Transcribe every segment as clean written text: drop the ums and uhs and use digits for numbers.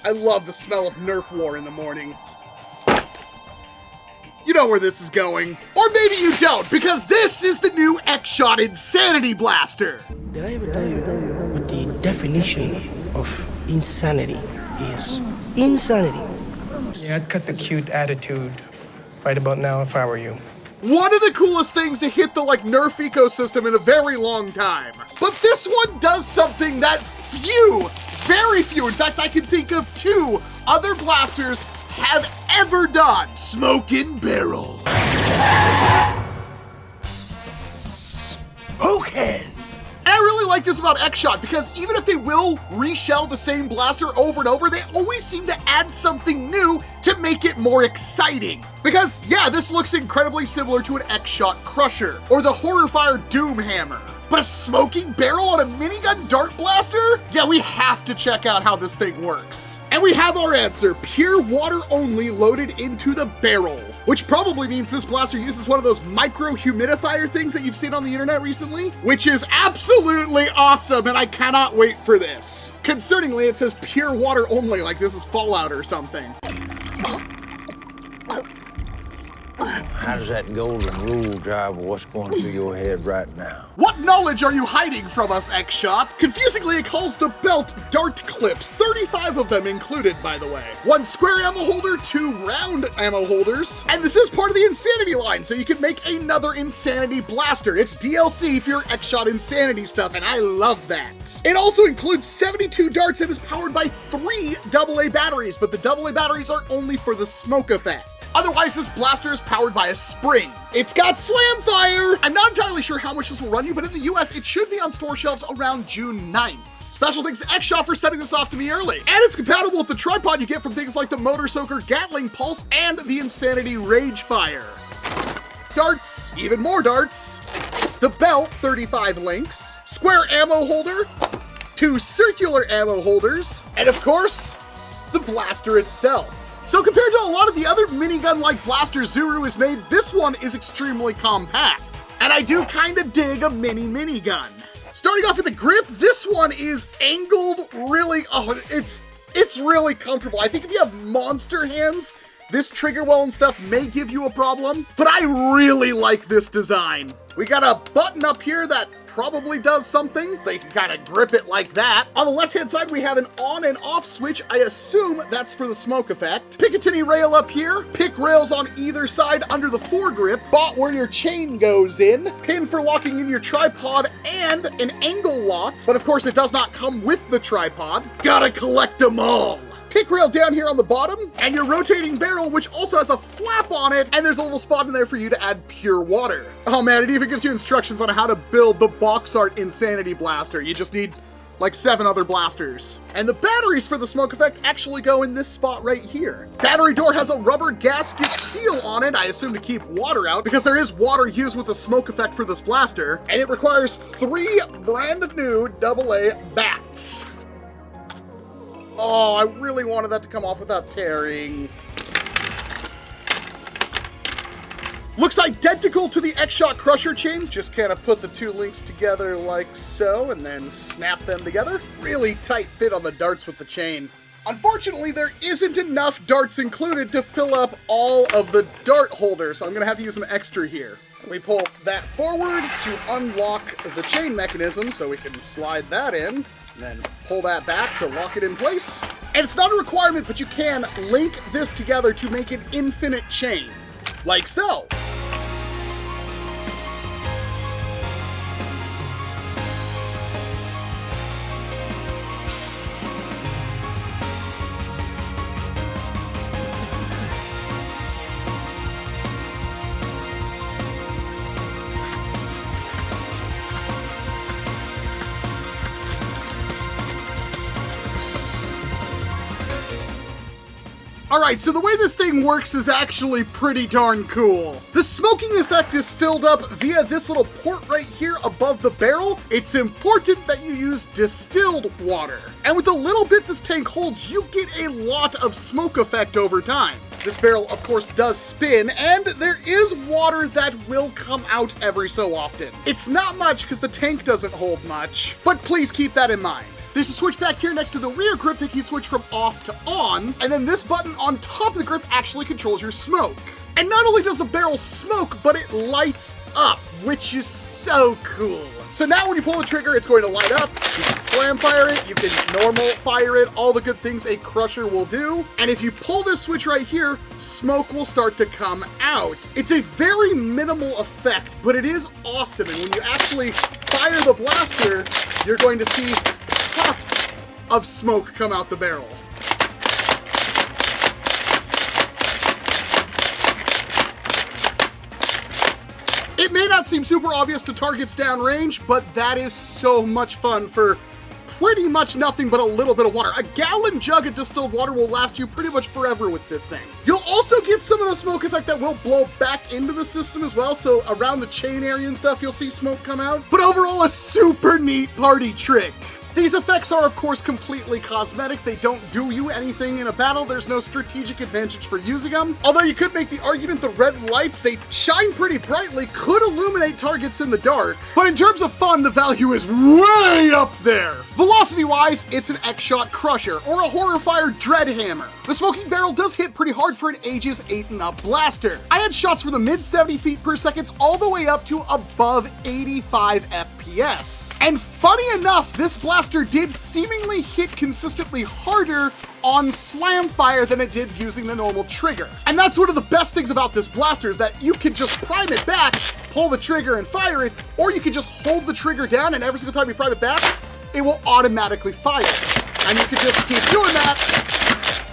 I love the smell of Nerf war in the morning. You know where this is going. Or maybe you don't, because this is the new XShot Insanity Blaster. Did I ever tell you what the definition of insanity is? Insanity. Yeah, I'd cut the cute attitude right about now if I were you. One of the coolest things to hit the Nerf ecosystem in a very long time. But this one does something that few, very few, in fact I can think of 2 other blasters have ever done. Smoking barrel. Okay. And I really like this about XShot because even if they will reshell the same blaster over and over, they always seem to add something new to make it more exciting. Because yeah, this looks incredibly similar to an XShot Crusher or the Horrorfire Doom Hammer. But a smoking barrel on a minigun dart blaster? Yeah, we have to check out how this thing works. And we have our answer, pure water only loaded into the barrel. Which probably means this blaster uses one of those micro humidifier things that you've seen on the internet recently, which is absolutely awesome, and I cannot wait for this. Concerningly, it says pure water only, like this is Fallout or something. How does that golden rule drive what's going through your head right now? What knowledge are you hiding from us, XShot? Confusingly, it calls the belt dart clips, 35 of them included, by the way. 1 square ammo holder, 2 round ammo holders, and this is part of the Insanity line, so you can make another Insanity blaster. It's DLC for your XShot Insanity stuff, and I love that. It also includes 72 darts and is powered by 3 AA batteries, but the AA batteries are only for the smoke effect. Otherwise, this blaster is powered by a spring. It's got Slamfire! I'm not entirely sure how much this will run you, but in the US, it should be on store shelves around June 9th. Special thanks to XShot for sending this off to me early. And it's compatible with the tripod you get from things like the Motor Soaker Gatling Pulse and the Insanity Rage Fire. Darts, even more darts. The belt, 35 links. Square ammo holder. 2 circular ammo holders. And of course, the blaster itself. So compared to a lot of the other minigun-like blasters Zuru has made, this one is extremely compact. And I do kind of dig a minigun. Starting off with the grip, this one is angled really, it's really comfortable. I think if you have monster hands, this trigger well and stuff may give you a problem, but I really like this design. We got a button up here that probably does something, so you can kind of grip it like that. On the left-hand side, we have an on and off switch. I assume that's for the smoke effect. Picatinny rail up here, pick rails on either side under the foregrip, bot where your chain goes in, pin for locking in your tripod, and an angle lock, but of course it does not come with the tripod. Gotta collect them all. Pick rail down here on the bottom, and your rotating barrel, which also has a flap on it, and there's a little spot in there for you to add pure water. Oh man, it even gives you instructions on how to build the box art Insanity Blaster. You just need like 7 other blasters. And the batteries for the smoke effect actually go in this spot right here. Battery door has a rubber gasket seal on it, I assume to keep water out, because there is water used with the smoke effect for this blaster, and it requires 3 brand new AA bats. Oh, I really wanted that to come off without tearing. Looks identical to the XShot Crusher chains. Just kind of put the 2 links together like so, and then snap them together. Really tight fit on the darts with the chain. Unfortunately, there isn't enough darts included to fill up all of the dart holders, so I'm gonna have to use some extra here. We pull that forward to unlock the chain mechanism, so we can slide that in. And then pull that back to lock it in place. And it's not a requirement, but you can link this together to make an infinite chain, like so. Alright, so the way this thing works is actually pretty darn cool. The smoking effect is filled up via this little port right here above the barrel. It's important that you use distilled water. And with the little bit this tank holds, you get a lot of smoke effect over time. This barrel, of course, does spin, and there is water that will come out every so often. It's not much because the tank doesn't hold much, but please keep that in mind. There's a switch back here next to the rear grip that you can switch from off to on, and then this button on top of the grip actually controls your smoke. And not only does the barrel smoke, but it lights up, which is so cool. So now when you pull the trigger, it's going to light up. You can slam fire it, you can normal fire it, all the good things a crusher will do. And if you pull this switch right here, smoke will start to come out. It's a very minimal effect, but it is awesome. And when you actually fire the blaster, you're going to see puffs of smoke come out the barrel. It may not seem super obvious to targets downrange, but that is so much fun for pretty much nothing but a little bit of water. A gallon jug of distilled water will last you pretty much forever with this thing. You'll also get some of the smoke effect that will blow back into the system as well, so around the chain area and stuff, you'll see smoke come out. But overall, a super neat party trick. These effects are, of course, completely cosmetic. They don't do you anything in a battle. There's no strategic advantage for using them. Although you could make the argument the red lights, they shine pretty brightly, could illuminate targets in the dark. But in terms of fun, the value is way up there. Velocity-wise, it's an XShot Crusher, or a Horrorfire Dread Hammer. The smoking barrel does hit pretty hard for an ages 8 and up blaster. I had shots from the mid 70 feet per second all the way up to above 85 FPS. And funny enough, this blaster did seemingly hit consistently harder on Slamfire than it did using the normal trigger. And that's one of the best things about this blaster is that you can just prime it back, pull the trigger and fire it, or you can just hold the trigger down and every single time you prime it back, it will automatically fire. And you can just keep doing that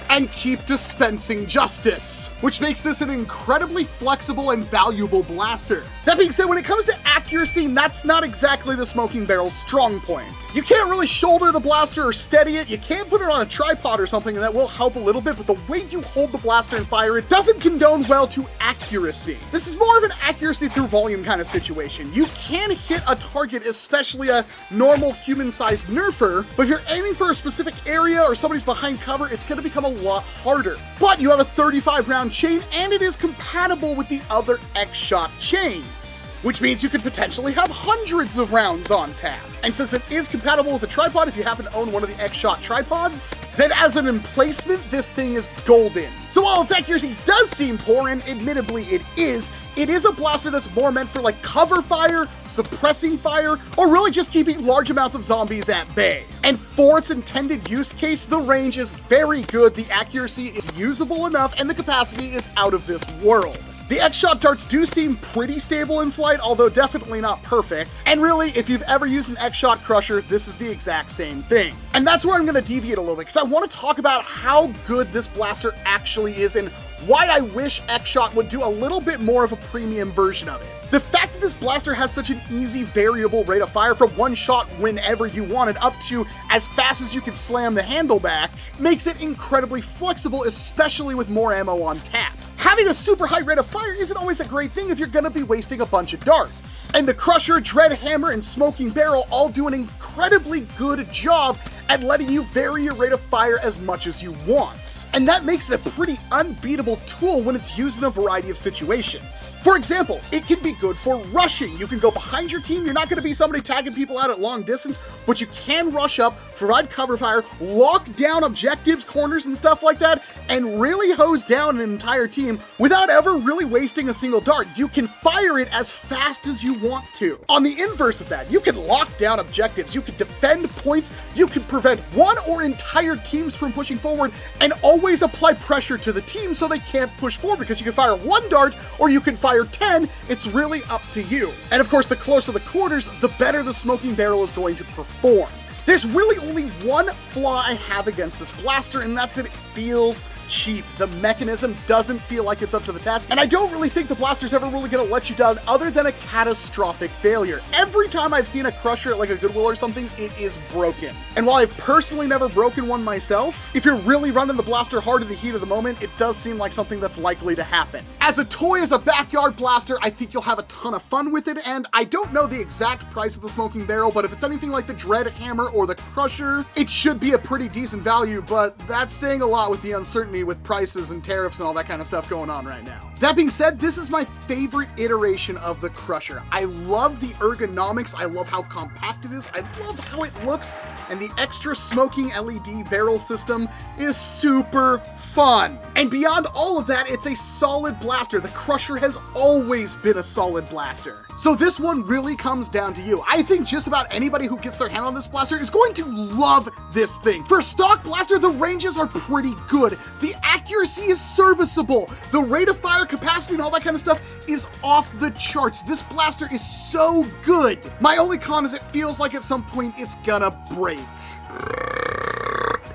and keep dispensing justice, which makes this an incredibly flexible and valuable blaster. That being said, when it comes to accuracy, that's not exactly the smoking barrel's strong point. You can't really shoulder the blaster or steady it. You can put it on a tripod or something, and that will help a little bit, but the way you hold the blaster and fire it doesn't condone well to accuracy. This is more of an accuracy through volume kind of situation. You can hit a target, especially a normal human-sized nerfer, but if you're aiming for a specific area or somebody's behind cover, it's gonna become a lot harder. But you have a 35 round chain and it is compatible with the other XShot chains, which means you could potentially have hundreds of rounds on tap. And since it is compatible with a tripod, if you happen to own one of the XShot tripods, then as an emplacement, this thing is golden. So while its accuracy does seem poor, and admittedly it is a blaster that's more meant for like cover fire, suppressing fire, or really just keeping large amounts of zombies at bay. And for its intended use case, the range is very good, the accuracy is usable enough, and the capacity is out of this world. The XShot darts do seem pretty stable in flight, although definitely not perfect. And really, if you've ever used an XShot Crusher, this is the exact same thing. And that's where I'm gonna deviate a little bit, because I want to talk about how good this blaster actually is and why I wish XShot would do a little bit more of a premium version of it. The fact that this blaster has such an easy variable rate of fire from one shot whenever you want it up to as fast as you can slam the handle back makes it incredibly flexible, especially with more ammo on tap. Having a super high rate of fire isn't always a great thing if you're gonna be wasting a bunch of darts. And the Crusher, Dread Hammer, and Smoking Barrel all do an incredibly good job at letting you vary your rate of fire as much as you want. And that makes it a pretty unbeatable tool when it's used in a variety of situations. For example, it can be good for rushing. You can go behind your team, you're not gonna be somebody tagging people out at long distance, but you can rush up, provide cover fire, lock down objectives, corners, and stuff like that, and really hose down an entire team without ever really wasting a single dart. You can fire it as fast as you want to. On the inverse of that, you can lock down objectives, you can defend points, you can prevent one or entire teams from pushing forward, and always apply pressure to the team so they can't push forward, because you can fire one dart or you can fire 10. It's really up to you. And of course, the closer the quarters, the better the Smoking Barrel is going to perform. There's really only one flaw I have against this blaster, and that's that it feels cheap. The mechanism doesn't feel like it's up to the task, and I don't really think the blaster's ever really gonna let you down other than a catastrophic failure. Every time I've seen a Crusher at like a Goodwill or something, it is broken. And while I've personally never broken one myself, if you're really running the blaster hard in the heat of the moment, it does seem like something that's likely to happen. As a toy, as a backyard blaster, I think you'll have a ton of fun with it, and I don't know the exact price of the Smoking Barrel, but if it's anything like the Dread Hammer or the Crusher, it should be a pretty decent value, but that's saying a lot with the uncertainty with prices and tariffs and all that kind of stuff going on right now. That being said, this is my favorite iteration of the Crusher. I love the ergonomics, I love how compact it is, I love how it looks, and the extra smoking LED barrel system is super fun. And beyond all of that, it's a solid blaster. The Crusher has always been a solid blaster. So this one really comes down to you. I think just about anybody who gets their hand on this blaster is going to love this thing. For a stock blaster, the ranges are pretty good. The accuracy is serviceable. The rate of fire, capacity, and all that kind of stuff is off the charts. This blaster is so good. My only con is it feels like at some point it's gonna break.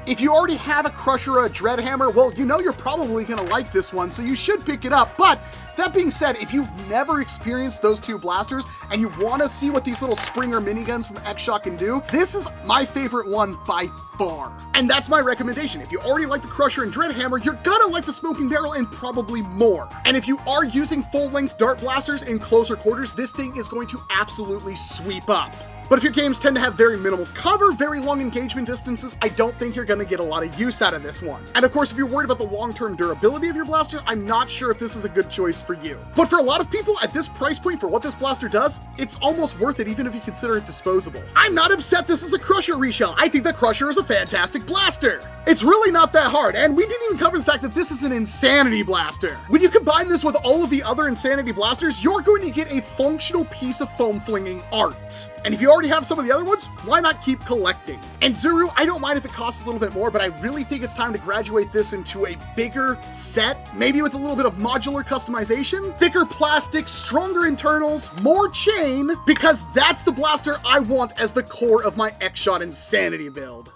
If you already have a Crusher or a Dread Hammer, well, you know you're probably gonna like this one, so you should pick it up. But that being said, if you've never experienced those two blasters and you wanna see what these little Springer miniguns from XShot can do, this is my favorite one by far. And that's my recommendation. If you already like the Crusher and Dread Hammer, you're gonna like the Smoking Barrel and probably more. And if you are using full-length dart blasters in closer quarters, this thing is going to absolutely sweep up. But if your games tend to have very minimal cover, very long engagement distances, I don't think you're gonna get a lot of use out of this one. And of course, if you're worried about the long-term durability of your blaster, I'm not sure if this is a good choice for you. But for a lot of people at this price point for what this blaster does, it's almost worth it even if you consider it disposable. I'm not upset this is a Crusher reshell. I think the Crusher is a fantastic blaster. It's really not that hard, and we didn't even cover the fact that this is an Insanity blaster. When you combine this with all of the other Insanity blasters, you're going to get a functional piece of foam flinging art. And if you already have some of the other ones, why not keep collecting? And Zuru, I don't mind if it costs a little bit more, but I really think it's time to graduate this into a bigger set, maybe with a little bit of modular customization, thicker plastic, stronger internals, more chain, because that's the blaster I want as the core of my XShot Insanity build.